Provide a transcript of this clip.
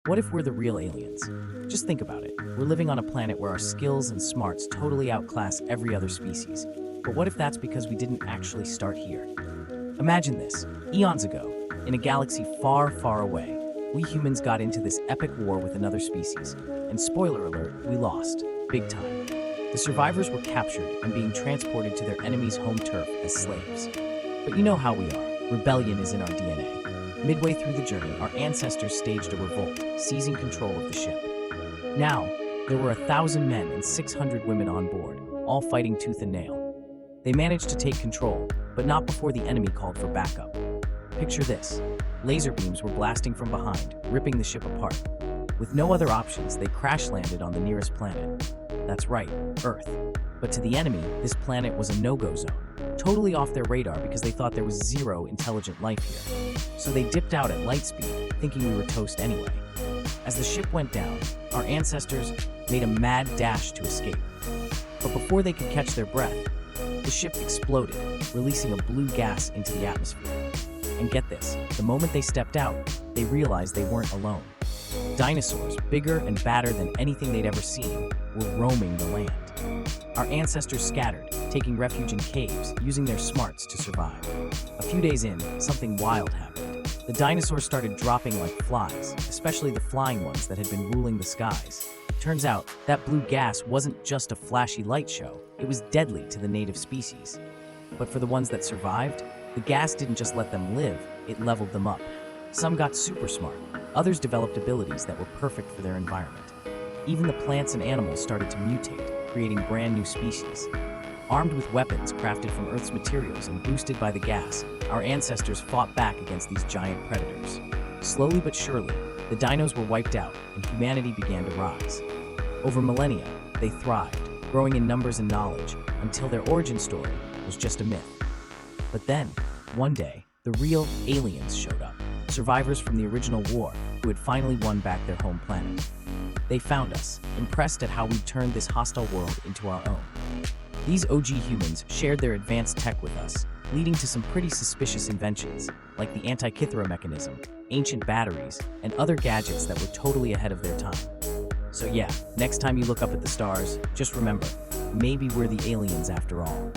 What if we're the real aliens? Just think about it. We're living on a planet where our skills and smarts totally outclass every other species. But what if that's because we didn't actually start here? Imagine this. Eons ago, in a galaxy far, far away, we humans got into this epic war with another species. And spoiler alert, we lost. Big time. The survivors were captured and being transported to their enemy's home turf as slaves. But you know how we are. Rebellion is in our DNA. Midway through the journey, our ancestors staged a revolt, seizing control of the ship. Now, there were 1,000 men and 600 women on board, all fighting tooth and nail. They managed to take control, but not before the enemy called for backup. Picture this. Laser beams were blasting from behind, ripping the ship apart. With no other options, they crash-landed on the nearest planet. That's right, Earth. But to the enemy, this planet was a no-go zone, totally off their radar because they thought there was zero intelligent life here. So they dipped out at light speed, thinking we were toast anyway. As the ship went down, our ancestors made a mad dash to escape. But before they could catch their breath, the ship exploded, releasing a blue gas into the atmosphere. And get this, the moment they stepped out, they realized they weren't alone. Dinosaurs, bigger and badder than anything they'd ever seen, were roaming the land. Our ancestors scattered, taking refuge in caves, using their smarts to survive. A few days in, something wild happened. The dinosaurs started dropping like flies, especially the flying ones that had been ruling the skies. Turns out, that blue gas wasn't just a flashy light show, it was deadly to the native species. But for the ones that survived, the gas didn't just let them live, it leveled them up. Some got super smart, others developed abilities that were perfect for their environment. Even the plants and animals started to mutate, creating brand new species. Armed with weapons crafted from Earth's materials and boosted by the gas, our ancestors fought back against these giant predators. Slowly but surely, the dinos were wiped out and humanity began to rise. Over millennia, they thrived, growing in numbers and knowledge, until their origin story was just a myth. But then, one day, the real aliens showed up, survivors from the original war who had finally won back their home planet. They found us, impressed at how we turned this hostile world into our own. These OG humans shared their advanced tech with us, leading to some pretty suspicious inventions, like the Antikythera mechanism, ancient batteries, and other gadgets that were totally ahead of their time. So yeah, next time you look up at the stars, just remember, maybe we're the aliens after all.